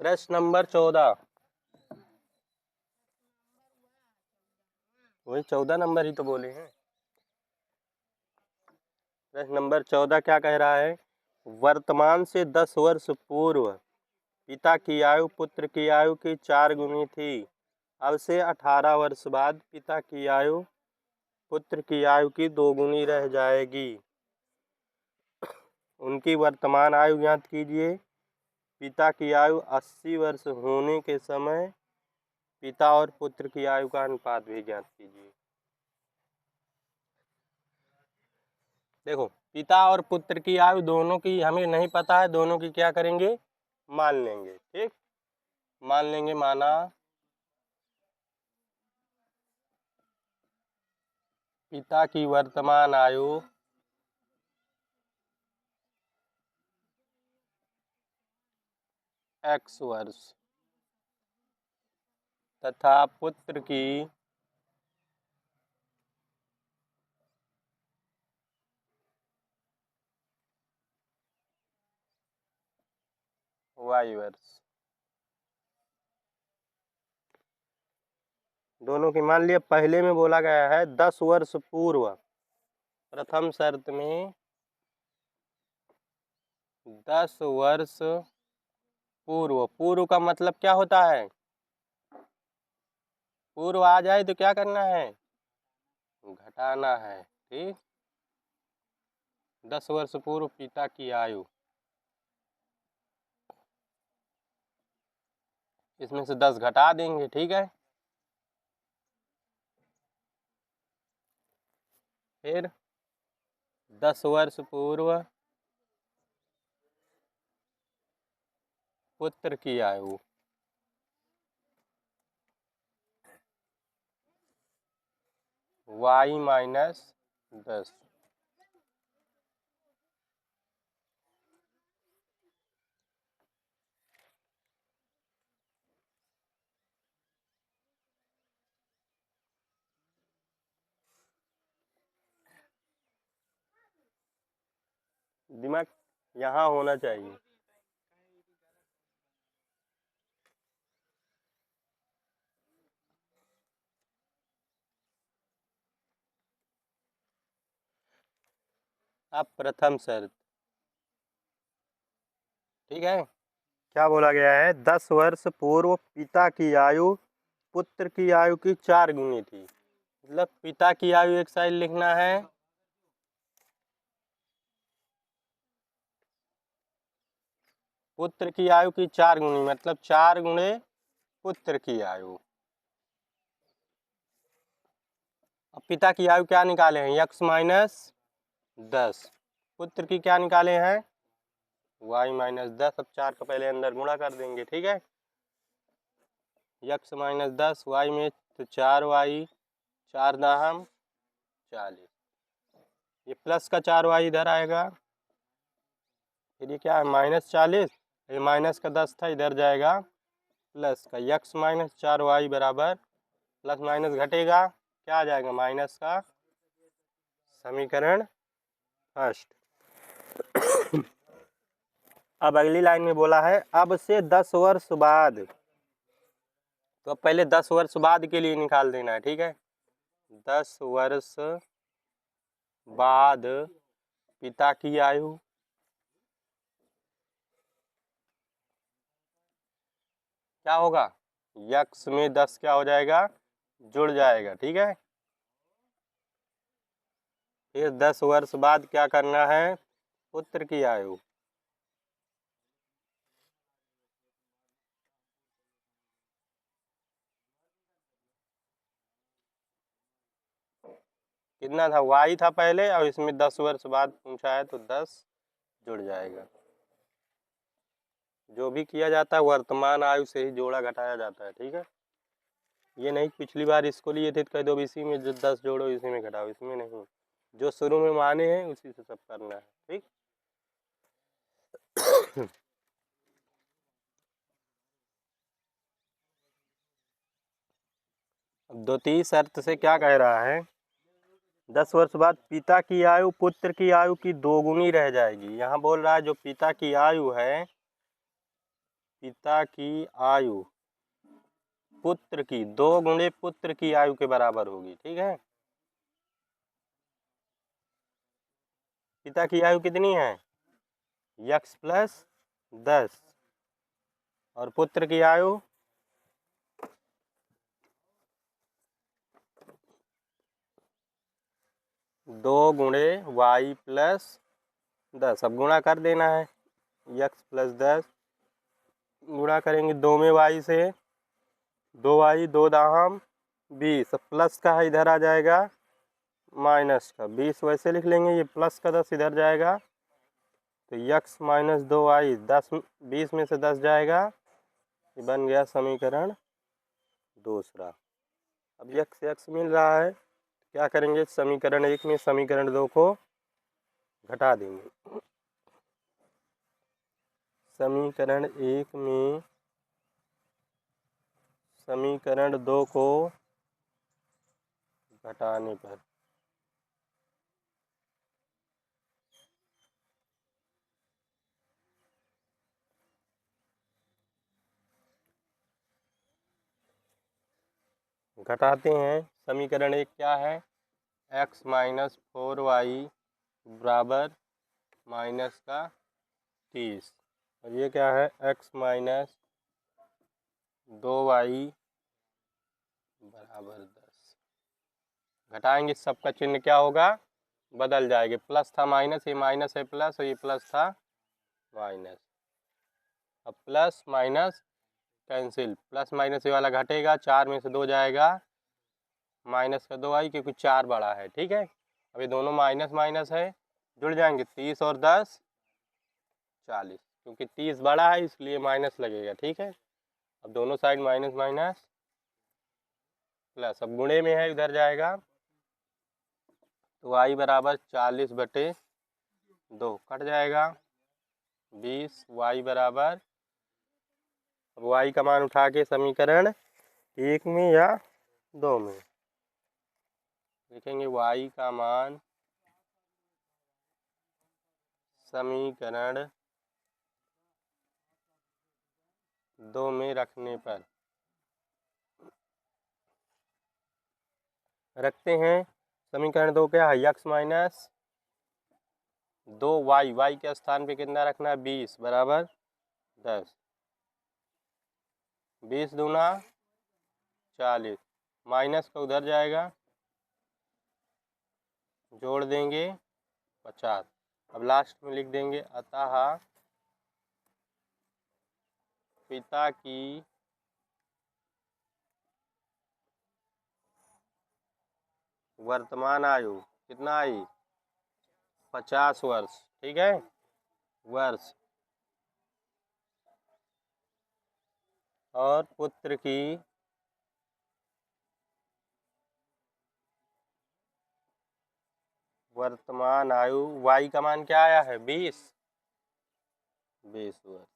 प्रश्न नंबर 14। वही 14 नंबर ही तो बोले हैं। प्रश्न नंबर 14 क्या कह रहा है? वर्तमान से 10 वर्ष पूर्व पिता की आयु पुत्र की आयु की 4 गुनी थी। अब से 18 वर्ष बाद पिता की आयु पुत्र की आयु की 2 गुनी रह जाएगी। उनकी वर्तमान आयु ज्ञात कीजिए। पिता की आयु 80 वर्ष होने के समय पिता और पुत्र की आयु का अनुपात भी ज्ञात कीजिए। देखो, पिता और पुत्र की आयु दोनों की हमें नहीं पता है, दोनों की क्या करेंगे? मान लेंगे। ठीक, मान लेंगे। माना पिता की वर्तमान आयु x वर्ष तथा पुत्र की y वर्ष। दोनों की मान लिया। पहले में बोला गया है 10 वर्ष पूर्व। प्रथम शर्त में 10 वर्ष पूर्व। पूर्व का मतलब क्या होता है? पूर्व आ जाए तो क्या करना है? घटाना है। ठीक, 10 वर्ष पूर्व पिता की आयु, इसमें से 10 घटा देंगे। ठीक है, फिर 10 वर्ष पूर्व पुत्र की आयु, y माइनस 10। दिमाग यहाँ होना चाहिए। अब प्रथम शर्त, ठीक है, क्या बोला गया है? 10 वर्ष पूर्व पिता की आयु पुत्र की आयु की 4 गुनी थी। मतलब पिता की आयु एक साइड लिखना है, पुत्र की आयु की 4 गुनी, मतलब 4 गुणे पुत्र की आयु। अब पिता की आयु क्या निकाले हैं? x minus 10। पुत्र की क्या निकाले हैं? y minus 10। अब 4 का पहले अंदर गुणा कर देंगे। ठीक है, x माइनस 10 y में तो 4y, 4 दाहम 40। ये प्लस का 4y इधर आएगा। फिर ये क्या है? माइनस 40। ये माइनस का 10 था, इधर जाएगा प्लस का। x माइनस 4y बराबर, प्लस माइनस घटेगा, क्या आ जाएगा? माइनस का। समीकरण फर्स्ट। अब अगली लाइन में बोला है अब से 10 वर्ष बाद। तो अब पहले 10 वर्ष बाद के लिए निकाल देना है। ठीक है, 10 वर्ष बाद पिता की आयु क्या होगा? x में 10 क्या हो जाएगा? जुड़ जाएगा। ठीक है, फिर 10 वर्ष बाद क्या करना है? पुत्र की आयु, कितना था? y था पहले, और इसमें 10 वर्ष बाद पूछा है तो 10 जुड़ जाएगा। जो भी किया जाता है वर्तमान आयु से ही जोड़ा घटाया जाता है। ठीक है, ये नहीं पिछली बार इसको लिए थे तो कह दो इसी में जो 10 जोड़ो इसी में घटाओ, इसमें नहीं। जो शुरू में माने हैं उसी से सब करना है। ठीक, अब द्वितीय शर्त से क्या कह रहा है? 10 वर्ष बाद पिता की आयु पुत्र की आयु की 2 गुनी रह जाएगी। यहाँ बोल रहा है जो पिता की आयु है पिता की आयु पुत्र की 2 गुणे पुत्र की आयु के बराबर होगी। ठीक है, पिता की आयु कितनी है x प्लस 10 और पुत्र की आयु 2 गुणे y प्लस 10। अब गुणा कर देना है, x प्लस 10 गुणा करेंगे 2 में y से, 2y 2 दाहम 20, प्लस का है इधर आ जाएगा माइनस का 20 वैसे लिख लेंगे, ये प्लस का 10 इधर जाएगा तो x माइनस 2y 10 20 में से 10 जाएगा, ये बन गया समीकरण दूसरा। अब x मिल रहा है, क्या करेंगे समीकरण 1 में समीकरण 2 को घटा देंगे। समीकरण 1 में समीकरण 2 को घटाने पर घटाते हैं। समीकरण 1 क्या है, x माइनस 4y बराबर माइनस का 30 और ये क्या है x माइनस 2y बराबर 10। घटाएंगे, सबका चिन्ह क्या होगा, बदल जाएगा, प्लस था माइनस, ये माइनस है प्लस और ये प्लस था माइनस। अब plus minus cancel, plus minus ये वाला घटेगा, 4 में से 2 जाएगा, माइनस का 2y क्योंकि 4 बड़ा है। ठीक है, अब ये दोनों माइनस माइनस है, जुड़ जाएंगे 30 और 10 40, क्योंकि 30 बड़ा है इसलिए माइनस लगेगा। ठीक है, अब दोनों साइड माइनस माइनस प्लस, अब गुणे में है इधर जाएगा तो y बराबर 40/2 कट जाएगा 20, y बराबर, अब y का मान उठा के समीकरण 1 में या 2 में लिखेंगे, y का मान समीकरण 2 में रखने पर रखते हैं। समीकरण 2 क्या है, x माइनस 2y, y के स्थान पे कितना रखना है 20 बराबर 10, 20 दूना 40, माइनस का उधर जाएगा जोड़ देंगे 50। अब लास्ट में लिख देंगे, अतः पिता की वर्तमान आयु कितना आई 50 वर्ष। ठीक है, वर्ष, और पुत्र की वर्तमान आयु y का मान क्या आया है 20 वर्ष।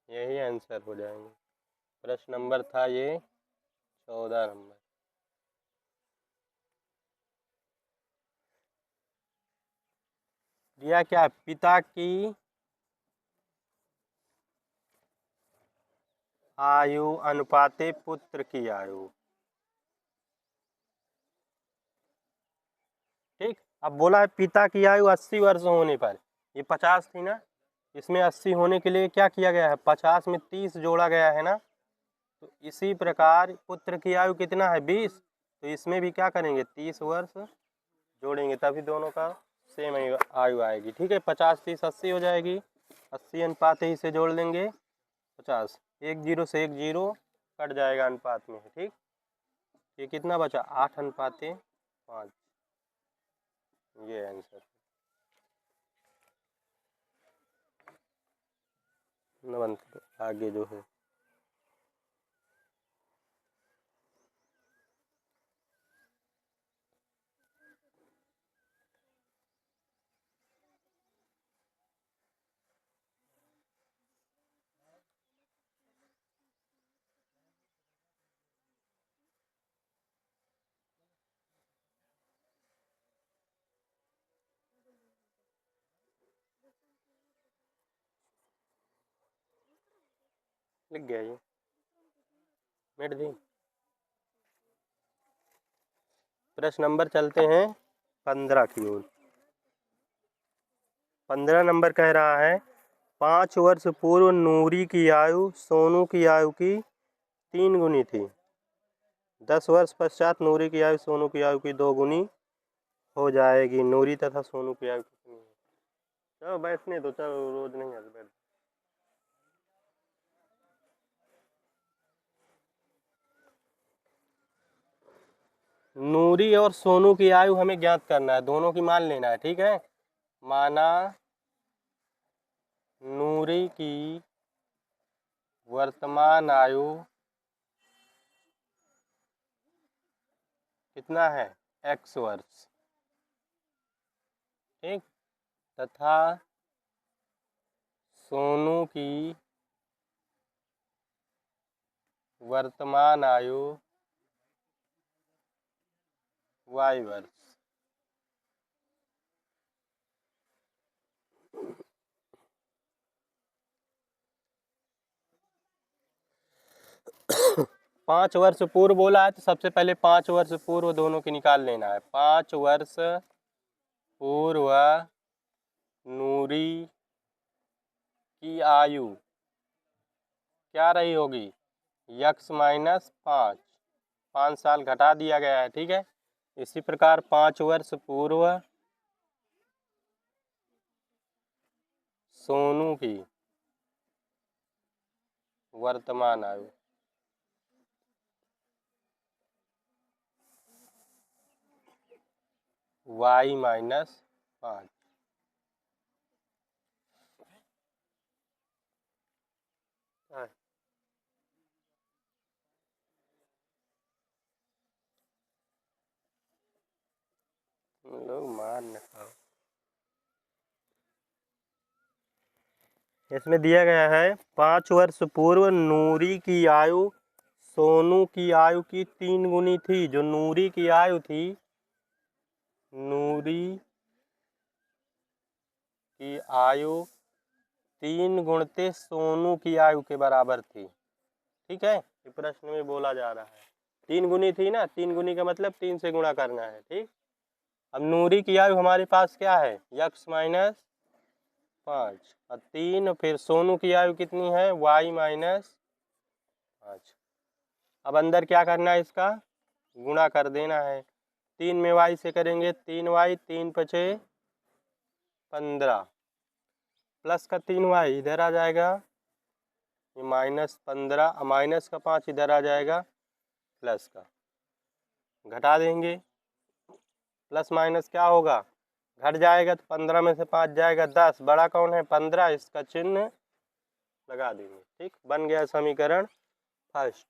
यही आंसर हो जाएंगे। प्रश्न नंबर था ये 14 नंबर। दिया क्या, पिता की आयु अनुपाते पुत्र की आयु। ठीक, अब बोला है पिता की आयु 80 वर्ष होने पर, ये 50 थी ना, इसमें 80 होने के लिए क्या किया गया है, 50 में 30 जोड़ा गया है ना, तो इसी प्रकार पुत्र की आयु कितना है 20, तो इसमें भी क्या करेंगे 30 वर्ष जोड़ेंगे, तभी दोनों का सेम आयु आएगी। ठीक है, 50 30 80 हो जाएगी, 80 अनुपात ही से जोड़ लेंगे 50, 1 0 से 1 0 कट जाएगा अनुपात में। ठीक, ये कितना बचा 8 अनुपात 5, ये आंसर। आगे जो है लिख गया ये, मिट दी। प्रश्न नंबर चलते हैं 15 की ओर। 15 नंबर कह रहा है 5 वर्ष पूर्व नूरी की आयु सोनू की आयु की 3 गुनी थी। 10 वर्ष पश्चात नूरी की आयु सोनू की आयु की 2 गुनी हो जाएगी। नूरी तथा सोनू की आयु कितनी है? चलो बैठने दो, चलो रोज नहीं आते बैठ। नूरी और सोनू की आयु हमें ज्ञात करना है, दोनों की मान लेना है, ठीक है। माना नूरी की वर्तमान आयु कितना है? x वर्ष, ठीक। तथा सोनू की वर्तमान आयु y वर्ष। पाँच वर्ष पूर्व बोला है तो सबसे पहले 5 वर्ष पूर्व दोनों की निकाल लेना है। 5 वर्ष पूर्व नूरी की आयु क्या रही होगी? x माइनस 5 साल घटा दिया गया है, ठीक है। इसी प्रकार 5 वर्ष पूर्व सोनू की वर्तमान आयु y माइनस 5। लोग मार न खाओ। इसमें दिया गया है 5 वर्ष पूर्व नूरी की आयु सोनू की आयु की 3 गुनी थी। जो नूरी की आयु थी, नूरी की आयु 3 गुणते सोनू की आयु के बराबर थी, ठीक है। ये प्रश्न में बोला जा रहा है 3 गुनी थी ना, 3 गुनी का मतलब 3 से गुणा करना है, ठीक। अब नूरी की आयु हमारे पास क्या है? x माइनस 5 और 3, फिर सोनू की आयु कितनी है? y minus 5। अब अंदर क्या करना है? इसका गुणा कर देना है। 3 में y से करेंगे 3y, 3 पचे 15 प्लस का 3y इधर आ जाएगा, ये माइनस 15, माइनस का 5 इधर आ जाएगा, प्लस का घटा देंगे। प्लस माइनस क्या होगा? घट जाएगा तो 15 में से 5 जाएगा 10, बड़ा कौन है? 15, इसका चिन्ह लगा देंगे, ठीक। बन गया समीकरण फर्स्ट।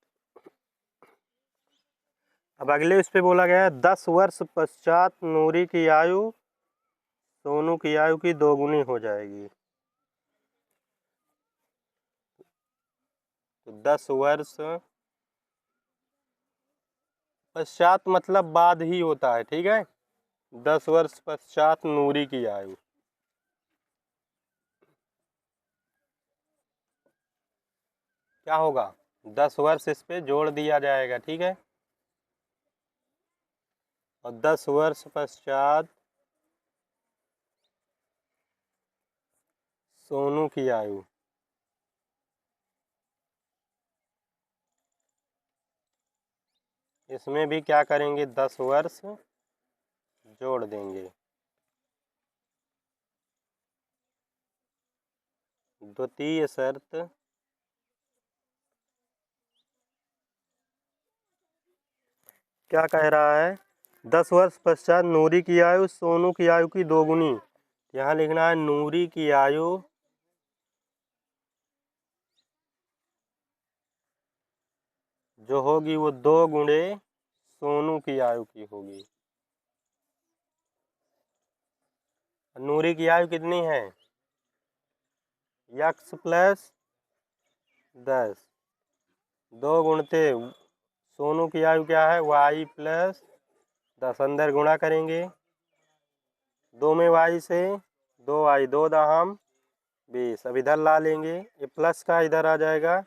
अब अगले इस पे बोला गया है 10 वर्ष पश्चात नूरी की आयु सोनू की आयु की 2 गुनी हो जाएगी। तो 10 वर्ष पश्चात मतलब बाद ही होता है, ठीक है। 10 वर्ष पश्चात नूरी की आयु, क्या होगा? 10 वर्ष इस पे जोड़ दिया जाएगा, ठीक है। और 10 वर्ष पश्चात सोनू की आयु, इसमें भी क्या करेंगे? 10 वर्ष जोड़ देंगे। द्वितीय शर्त क्या कह रहा है? 10 वर्ष पश्चात नूरी की आयु सोनू की आयु की 2 गुनी। यहाँ लिखना है नूरी की आयु जो होगी वो 2 गुणे सोनू की आयु की होगी। नूरी की आयु कितनी है? x प्लस 10, 2 गुणते सोनू की आयु क्या है? y प्लस 10, अंदर गुणा करेंगे 2 में y से 2y, 2 दाहम 20, अब इधर ला लेंगे, ये प्लस का इधर आ जाएगा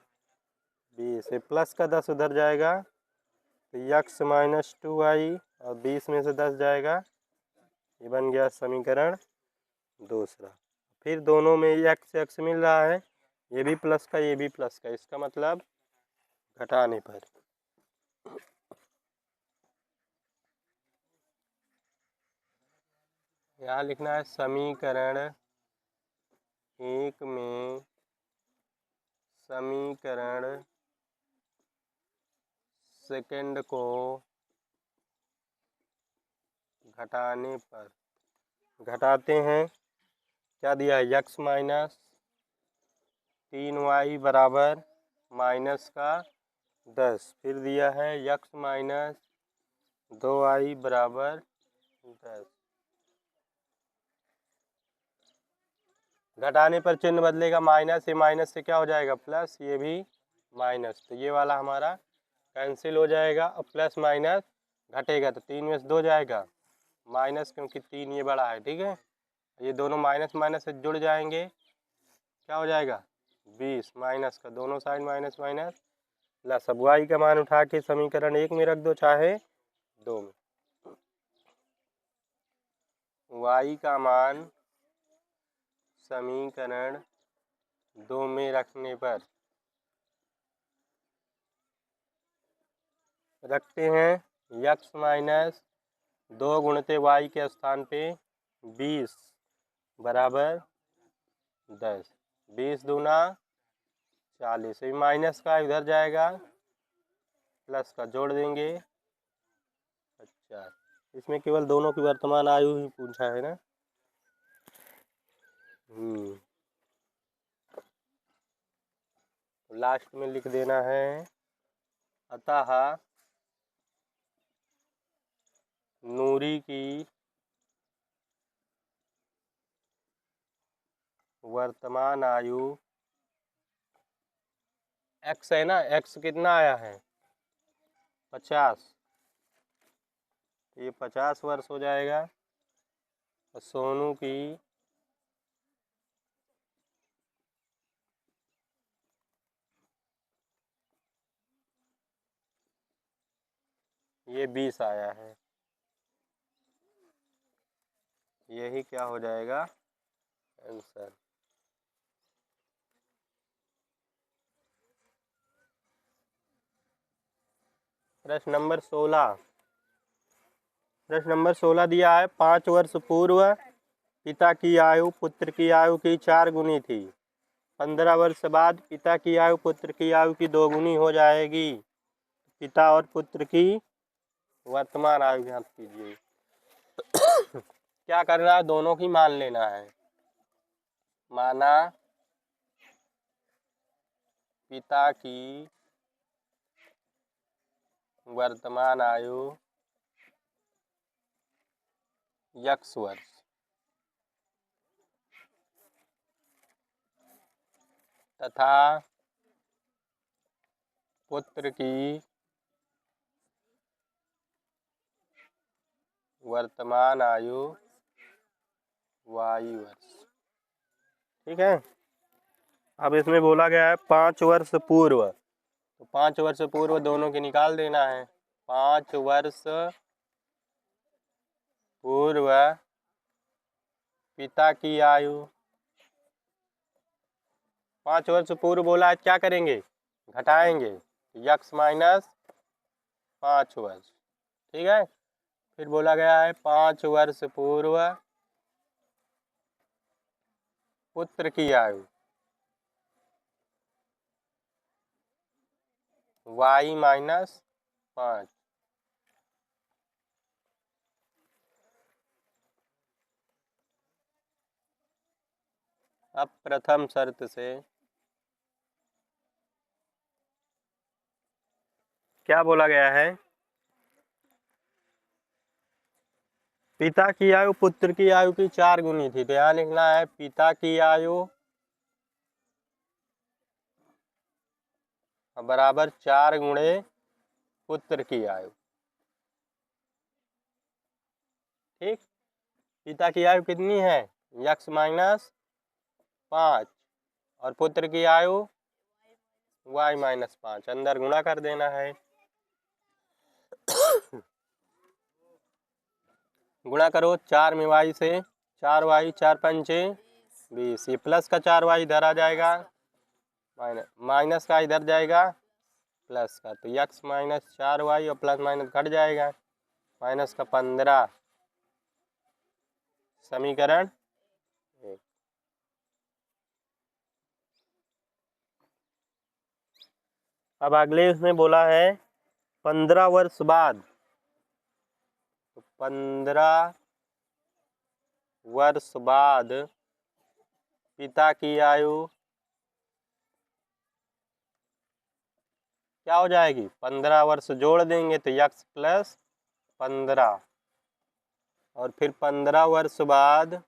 20, ये प्लस का 10 उधर जाएगा तो यक्स माइनस 2y और 20 में से 10 जाएगा, ये बन गया समीकरण दूसरा। फिर दोनों में एक्स एक्स मिल रहा है, ये भी प्लस का ये भी प्लस का, इसका मतलब घटाने पर यहाँ लिखना है समीकरण एक में समीकरण सेकंड को घटाने पर, घटाते हैं, क्या दिया है यक्स माइनस 3y बराबर माइनस का 10, फिर दिया है यक्स माइनस 2y बराबर 10। घटाने पर चिन्ह बदलेगा, माइनस, ये माइनस से क्या हो जाएगा प्लस, ये भी माइनस, तो ये वाला हमारा कैंसिल हो जाएगा और प्लस माइनस घटेगा तो 3 में से 2 जाएगा माइनस, क्योंकि 3 ये बड़ा है, ठीक है। ये दोनों माइनस माइनस से जुड़ जाएंगे, क्या हो जाएगा 20, माइनस का दोनों साइड माइनस माइनस प्लस। अब y का मान उठा के समीकरण एक में रख दो चाहे दो में, y का मान समीकरण 2 में रखने पर रखते हैं यक्स माइनस 2 गुणित y के स्थान पे 20 बराबर 10, 20 दूना 40, माइनस का इधर जाएगा प्लस का जोड़ देंगे। अच्छा, इसमें केवल दोनों की वर्तमान आयु ही पूछा है ना। लास्ट में लिख देना है अतः नूरी की वर्तमान आयु एक्स है ना, एक्स कितना आया है 50, तो ये 50 वर्ष हो जाएगा। और सोनू की ये 20 आया है, यही क्या हो जाएगा आंसर। प्रश्न नंबर 16, प्रश्न नंबर 16 दिया है 5 वर्ष पूर्व पिता की आयु पुत्र की आयु की 4 गुनी थी, 15 वर्ष बाद पिता की आयु पुत्र की आयु की 2 गुनी हो जाएगी, पिता और पुत्र की वर्तमान आयु ज्ञात कीजिए। क्या करना है, दोनों की मान लेना है। माना पिता की वर्तमान आयु यक्स वर्ष तथा पुत्र की वर्तमान आयु वाई वर्ष, ठीक है। अब इसमें बोला गया है 5 वर्ष पूर्व, तो 5 वर्ष पूर्व दोनों की निकाल देना है। 5 वर्ष पूर्व पिता की आयु, 5 वर्ष पूर्व बोला है, क्या करेंगे घटाएंगे, यक्स माइनस 5 वर्ष, ठीक है। फिर बोला गया है 5 वर्ष पूर्व पुत्र की आयु y माइनस 5, अब प्रथम शर्त से क्या बोला गया है, पिता की आयु पुत्र की आयु की 4 गुनी थी, तो यहाँ लिखना है पिता की आयु बराबर 4 गुणे पुत्र की आयु, ठीक। पिता की आयु कितनी है यक्स माइनस 5 और पुत्र की आयु वाई माइनस 5, अंदर गुणा कर देना है। गुणा करो 4 में वाई से, 4 वाई 4 पंचे 20, ये प्लस का 4 वाई इधर आ जाएगा, माइनस का इधर जाएगा प्लस का, तो यक्स माइनस 4 वाई और प्लस माइनस घट जाएगा, माइनस का 15, समीकरण 1। अब अगले उसमें बोला है 15 वर्ष बाद, तो 15 वर्ष बाद पिता की आयु क्या हो जाएगी, 15 वर्ष जोड़ देंगे तो यक्स प्लस 15, और फिर 15 वर्ष बाद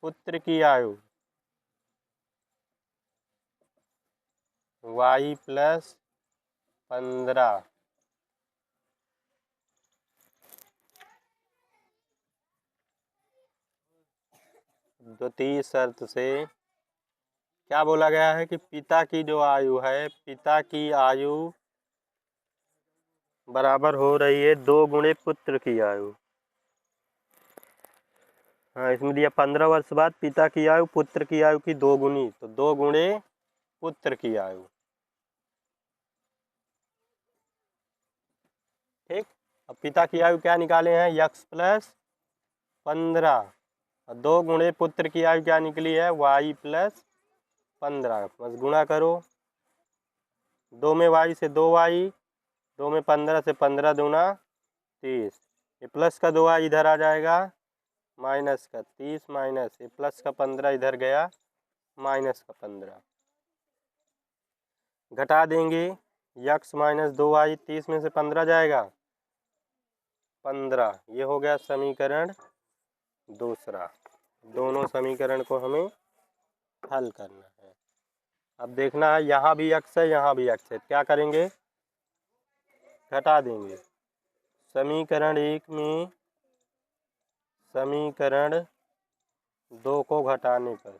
पुत्र की आयु वाई प्लस 15, द्वितीय शर्त से क्या बोला गया है कि पिता की जो आयु है, पिता की आयु बराबर हो रही है 2 गुणे पुत्र की आयु। हाँ, इसमें दिया 15 वर्ष बाद पिता की आयु पुत्र की आयु की 2 गुनी, तो 2 गुणे पुत्र की आयु। ठीक, अब पिता की आयु क्या निकाले हैं, यक्स प्लस 15, और 2 गुणे पुत्र की आयु क्या निकली है, वाई प्लस 15, बस गुणा करो, 2 में वाई से 2 वाई, 2 में 15 से 15 दूना 30, ये प्लस का 2 वाई इधर आ जाएगा, माइनस का 30 माइनस ये प्लस का 15 इधर गया, माइनस का 15, घटा देंगे, यक्स माइनस 2 वाई, 30 में से 15 जाएगा 15, ये हो गया समीकरण दूसरा। दोनों समीकरण को हमें हल करना है। अब देखना है यहाँ भी यक्स है, यहाँ भी यक्स है, क्या करेंगे, घटा देंगे, समीकरण 1 में समीकरण 2 को घटाने पर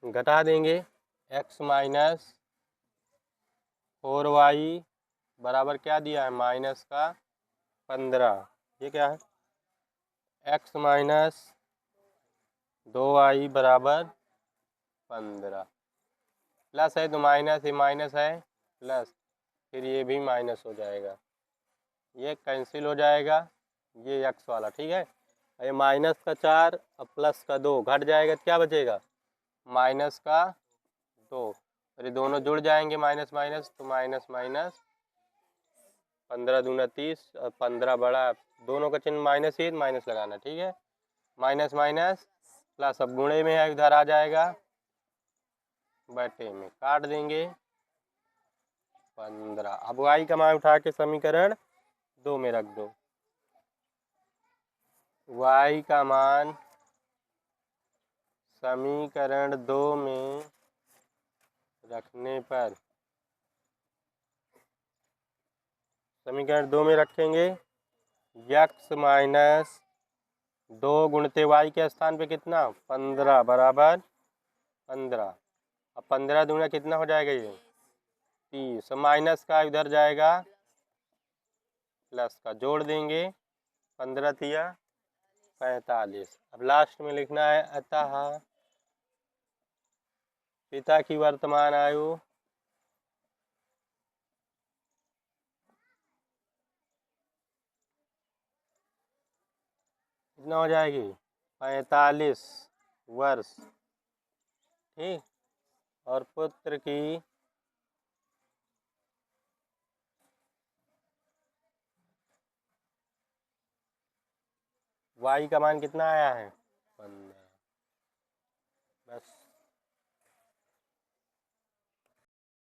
घटा देंगे, x माइनस 4 वाई बराबर क्या दिया है, माइनस का 15, ये क्या है, x माइनस 2 वाई बराबर 15, प्लस है तो माइनस, ये माइनस है प्लस, फिर ये भी माइनस हो जाएगा, ये कैंसिल हो जाएगा, ये x वाला, ठीक है, ये माइनस का 4 और प्लस का 2 घट जाएगा, क्या बचेगा, माइनस का 2, और ये दोनों जुड़ जाएंगे माइनस माइनस, तो माइनस माइनस 15 दूना 30 और 15 बड़ा, दोनों का चिन्ह माइनस ही, माइनस लगाना, ठीक है, माइनस माइनस प्लस, अब गुणे में है इधर आ जाएगा, बटे में काट देंगे 15, अब y का मान उठा के समीकरण 2 में रख दो, y का मान समीकरण 2 में रखने पर, समीकरण 2 में रखेंगे, यक्स माइनस 2 गुणते वाई के स्थान पे कितना 15 बराबर 15, अब 15 दूना कितना हो जाएगा, ये 30, माइनस का इधर जाएगा प्लस का, जोड़ देंगे 15 तिया 45, अब लास्ट में लिखना है अतः पिता की वर्तमान आयु कितना हो जाएगी 45 वर्ष, ठीक, और पुत्र की y का मान कितना आया है 15, बस